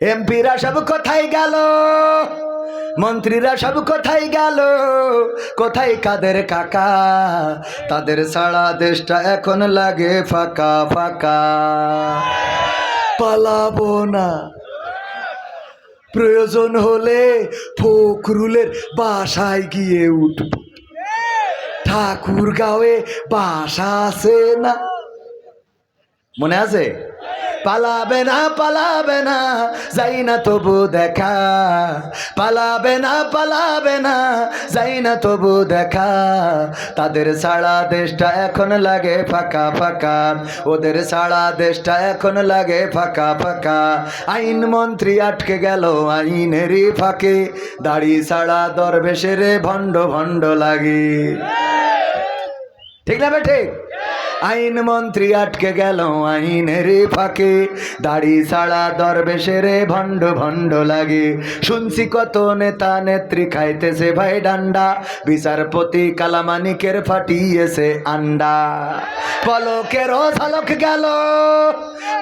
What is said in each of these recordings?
এমপিরা সব কোথায় গেল, মন্ত্রীরা সব কোথায় গেল, কোথায় কাদের কাকা? তাদের সারা দেশটা এখন লাগে ফাঁকা ফাঁকা। পালাবো না, প্রয়োজন হলে ফখরুলের বাসায় গিয়ে উঠব। ঠাকুরগাঁওয়ে বাসা আছে না, মনে আছে? পালাবে না পালাবে না, যাই না তবু দেখা। পালাবে না পালাবে না, যাই না তবু দেখা। তাদের সারা দেশটা এখন লাগে ফাঁকা ফাঁকা, ওদের সারা দেশটা এখন লাগে ফাঁকা ফাঁকা। আইন মন্ত্রী আটকে গেল আইনেরই ফাঁকে, দাড়ি ছাড়া দরবেশের ভণ্ড ভণ্ড লাগে। ঠিক না বেঠে? আইন মন্ত্রী আটকে গেল আইনের ফাঁকে, দাড়ি ছাড়া দরবেশের ভণ্ড ভণ্ড লাগে। শুনছি কত নেতা নেত্রী খাইতেছে ভাই ডান্ডা, বিচারপতি কালামানিকের ফাটিয়েছে আন্ডা। পলকেরও ঝলক গেল,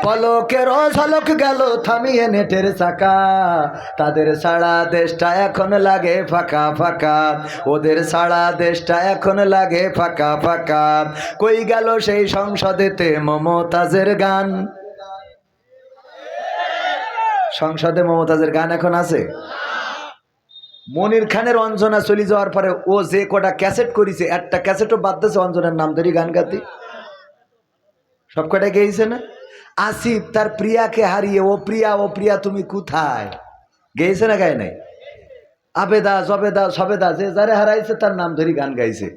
পলকেরও ঝলক গেল থামিয়ে নেটের চাকা। তাদের সারা দেশটা এখন লাগে ফাঁকা ফাঁকা, ওদের সারা দেশটা এখন লাগে ফাঁকা ফাঁকা। কই গেল সেই সংসদেতে মমতাজের গান? সংসদে মমতাজের গান এখন আছে? মনির খানের অঞ্জনা চলে যাওয়ার পরে ও যে কটা ক্যাসেট করেছে, একটা ক্যাসেটও বাদ দিয়েছে অঞ্জনার নাম ধরে গান গাতে। সব কটা গেয়েছে না? আসিফ তার প্রিয়াকে হারিয়ে ও প্রিয়া ও প্রিয়া তুমি কোথায় গেয়েছে না গায় নাই? আবেদা জবেদা সবেদা যে যারে হারাইছে তার নাম ধরে গান গাইছে।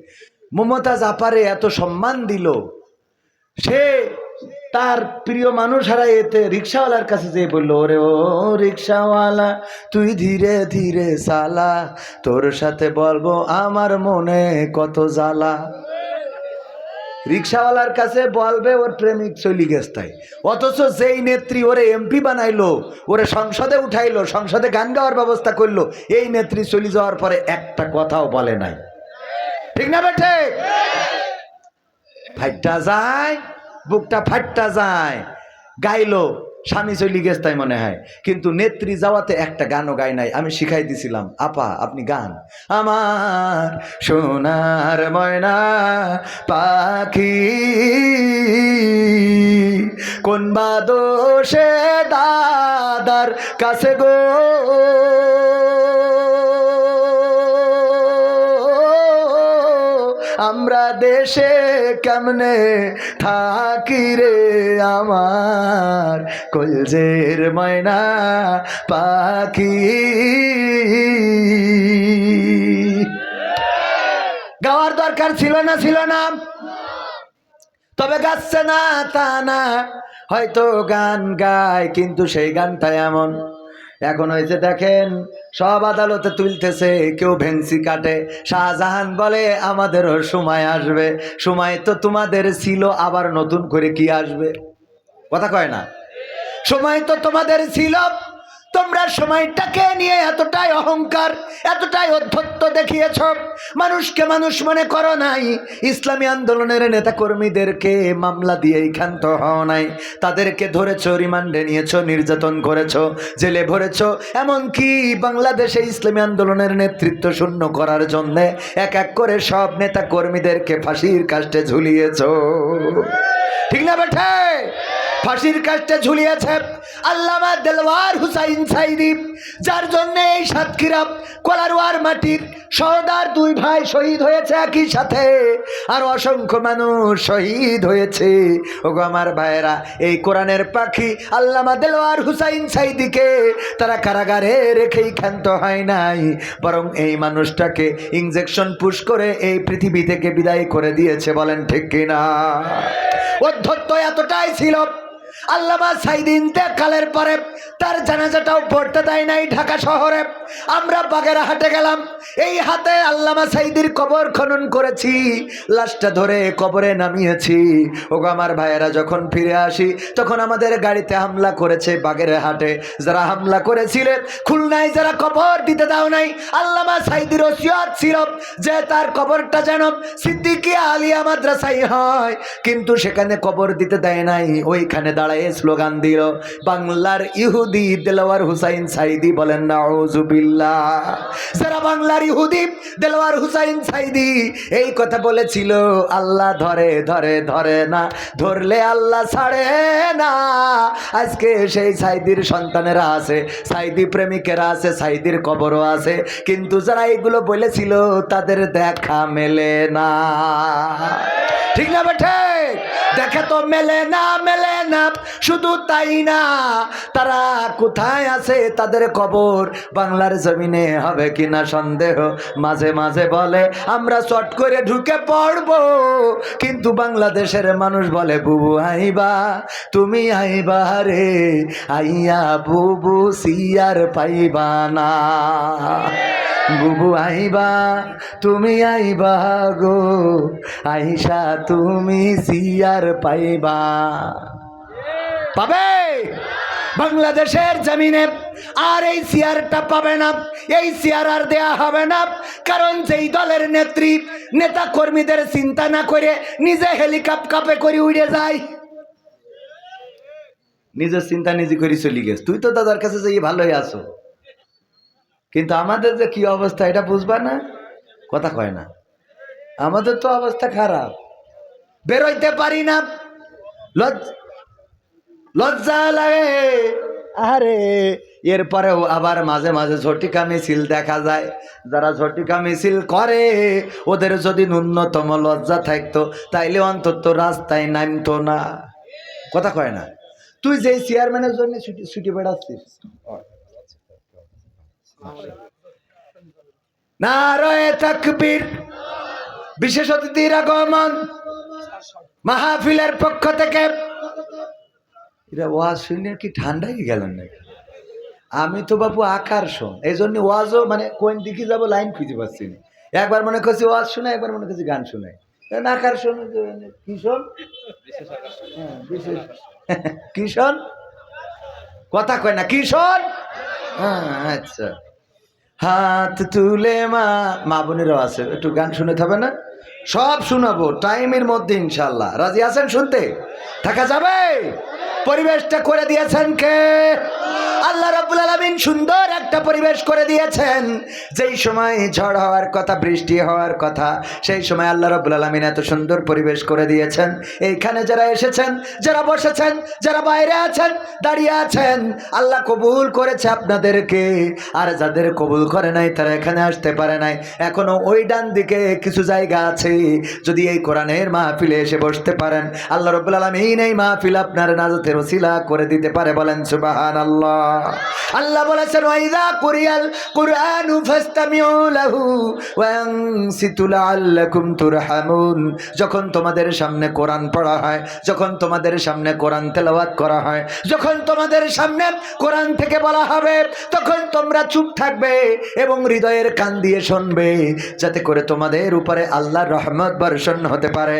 মমতাজ আপারে এত সম্মান দিল, সে তার প্রিয় মানুষ হারাই এতে রিক্সাওয়ালার কাছে যেয়ে বললো, ওরে ও রিক্সাওয়ালা তুই ধীরে ধীরে চালা, তোর সাথে বলবো আমার মনে কত জ্বালা। রিক্সাওয়ালার কাছে বলবে ওর প্রেমিক চলি গেছে তাই, অথচ যেই নেত্রী ওরে এমপি বানাইলো, ওরে সংসদে উঠাইলো, সংসদে গান গাওয়ার ব্যবস্থা করলো, এই নেত্রী চলে যাওয়ার পরে একটা কথাও বলে নাই। ঠিক না বেঠে? ফাইটটা যায়, বুকটা ফাটটা যায়। গাইলো, স্বামী চলি গেছে তাই মনে হয়, কিন্তু নেত্রী যাওয়াতে একটা গানও গায় নাই। আমি শিখাই দিছিলাম, আপা আপনি গান। আমার সোনার ময়না পাখি কোন বা দোষে দাদার কাছে গো, আমরা দেশে কেমনে থাকি রে আমার কলজের ময়না পাখি। গাওয়ার দরকার ছিল না, ছিল না? তবে গাচ্ছে না তা না, হয়তো গান গায় কিন্তু সেই গানটা এমন। এখন হয়েছে দেখেন, সব আদালতে তুলতেছে, কেউ ভেংসি কাটে। শাহজাহান বলে আমাদেরও সময় আসবে। সময় তো তোমাদের ছিল, আবার নতুন করে কি আসবে? কথা কয় না? সময় তো তোমাদের ছিল, তোমরা সময়টাকে নিয়ে এতটাই অহংকার, এতটাই অধ্যত্ত দেখিয়েছ, মানুষকে মানুষ মনে করো নাই। ইসলামী আন্দোলনের নেতা কর্মীদেরকে মামলা দিয়েই ক্ষান্ত হও নাই, তাদেরকে ধরেছ, রিমান্ডে নিয়েছ, নির্যাতন করেছ, জেলে ভরেছ। এমনকি বাংলাদেশে ইসলামী আন্দোলনের নেতৃত্ব শূন্য করার জন্যে এক এক করে সব নেতা কর্মীদেরকে ফাঁসির কাস্টে ঝুলিয়েছ। ঠিক না বেঠে? ফাঁসির কাস্টে ঝুলিয়েছে আল্লামা দেলওয়ার হুসাইন সাইদি, যার জন্য এই সাতক্ষীরা কোলারওয়ার মাটির সওদার দুই ভাই শহীদ হয়েছে একই সাথে, আর অসংখ্য মানুষ শহীদ হয়েছে। ওগো আমার ভাইয়েরা, এই কোরআনের পাখি আল্লামা দেলওয়ার হুসাইন সাইদিকে তারা কারাগারে রেখেই ক্ষান্ত হয় নাই, বরং এই মানুষটাকে ইনজেকশন পুশ করে এই পৃথিবী থেকে বিদায় করে দিয়েছে। বলেন ঠিক কিনা? অধ্যত্ত এতটাই ছিল, আল্লামা সাইদি ইন্তেকালের পরে তার জানাজাটাও পড়তে দেয় নাই ঢাকা শহরে। আমরা বাগেরহাটে গেলাম, এই হাতে আল্লামা সাইদির কবর খনন করেছি, লাশটা ধরে কবরে নামিয়েছি। ওগো আমার ভাইয়েরা, যখন ফিরে আসি তখন আমাদের গাড়িতে হামলা করেছে বাগেরহাটে। যারা হামলা করেছিলেন, খুলনায় যারা কবর দিতে দাও নাই, আল্লামা সাইদির ওসিয়ত ছিল যে তার কবরটা যেন সিদ্দিকিয়া আলিয়া মাদ্রাসায় হয়, কিন্তু সেখানে কবর দিতে দেয় নাই। ওইখানে দাঁড়াই এই স্লোগান দিল। বাংলার ইহুদি দেলোয়ার হুসাইন সাইদি বলেন নাউজুবিল্লাহ। যারা বাংলার ইহুদি দেলোয়ার হুসাইন সাইদি এই কথা বলেছিল, আল্লাহ ধরে ধরে ধরে না, ধরলে আল্লাহ ছাড়ে না। আজকে সেই সাইদির সন্তানেরা আছে, সাইদি প্রেমিকেরা আছে, সাইদির কবরও আছে, কিন্তু যারা এইগুলো বলেছিল তাদের দেখা মেলে না। ঠিক না বেঠে? দেখা তো মেলে না, মেলে না। শুধু তাই না, তারা কোথায় আছে তাদের কবর বাংলার জমিনে হবে কিনা সন্দেহ। মাঝে মাঝে বলে আমরা চট করে ঢুকে পড়ব, কিন্তু বাংলাদেশের মানুষ বলে বুবু আইবা, তুমি আইবা রে, আইয়া বুবু সিয়ার পাইবা না। বুবু আইবা, তুমি আইবা গো, আইসা তুমি সিয়ার পাইবা। পাবে বাংলাদেশের জমিনে আর এই সিয়ারটা পাবে না, এই সিয়ার আর দেয়া হবে না। কারণ যেই দলের নেত্রী নেতা কর্মীদের চিন্তা না করে নিজে হেলিকপ্টারে করে উড়ে যায়, নিজের চিন্তা নিজে করে চলে গেছে। তুই তো দাদার কাছে যে ভালোই আছো, কিন্তু আমাদের যে কি অবস্থা এটা বুঝবা না, কথা কয় না। আমাদের তো অবস্থা খারাপ, বেরোইতে পারি না, লজ্জা লাগে। আরে এরপরেও আবার মাঝে মাঝে ঝটিকা মিছিল দেখা যায়। যারা ঝটিকা মিছিল করে ওদের যদি ন্যূনতম লজ্জা থাকতো তাইলে অন্তত রাস্তায় নামতো না, কথা কয় না। তুই যে চেয়ারম্যানের জন্য ছুটি বেড়াচ্ছিস, নারায়ে তাকবীর, বিশেষ অতিথির আগমন মাহফিলের পক্ষ থেকে। এরা ওয়াজ শুনে কি ঠান্ডাই গেলেন নাকি? আমি তো বাবু আকর্ষণ, এই জন্য ওয়াজও মানে কোন দিকে যাবো লাইন খুঁজে পাচ্ছি না। একবার মনে করছি ওয়াজ শুনে, একবার মনে করছি গান শুনে। আকর্ষণ কিশোর, কিশোর কথা কয় না, কিশোর। আচ্ছা, হাত তুলে মা বোনেরাও আছে, একটু গান শুনতে হবে না? সব শোনাবো টাইমের মধ্যে ইনশাল্লাহ। রাজি আছেন শুনতে? থাকা যাবে? পরিবেশটা করে দিয়েছেন কে? আল্লাহ রাব্বুল আলামিন সুন্দর একটা পরিবেশ করে দিয়েছেন। যেই সময় ঝড় হওয়ার কথা, বৃষ্টি হওয়ার কথা, সেই সময় আল্লাহ রাব্বুল আলামিন এত সুন্দর পরিবেশ করে দিয়েছেন। এইখানে যারা এসেছেন, যারা বসেছেন, যারা বাইরে আছেন, দাঁড়িয়ে আছেন, আল্লাহ কবুল করেছে আপনাদেরকে। আর যাদের কবুল করে নাই তারা এখানে আসতে পারে নাই। এখনো ওই ডান দিকে কিছু জায়গা আছে, যদি এই কোরআনের মাহফিলে এসে বসতে পারেন, আল্লাহ রাব্বুল আলামিন এই মাহফিল আপনার নাজাতের ওসিলা করে দিতে পারে। বলেন সুবহানাল্লাহ। আল্লাহ বলেছেন ওয়াইদা কুরিয়াল কুরআনু ফাসতামিউ লাহু ওয়া আনসিতু লাআল্লাকুম তুরহামুন। যখন তোমাদের সামনে কোরআন পড়া হয়, যখন তোমাদের সামনে কোরআন তেলাওয়াত করা হয়, যখন তোমাদের সামনে কোরআন থেকে বলা হবে, তখন তোমরা চুপ থাকবে এবং হৃদয়ের কান দিয়ে শুনবে, যাতে করে তোমাদের উপরে আল্লাহর রহমত বর্ষণ হতে পারে।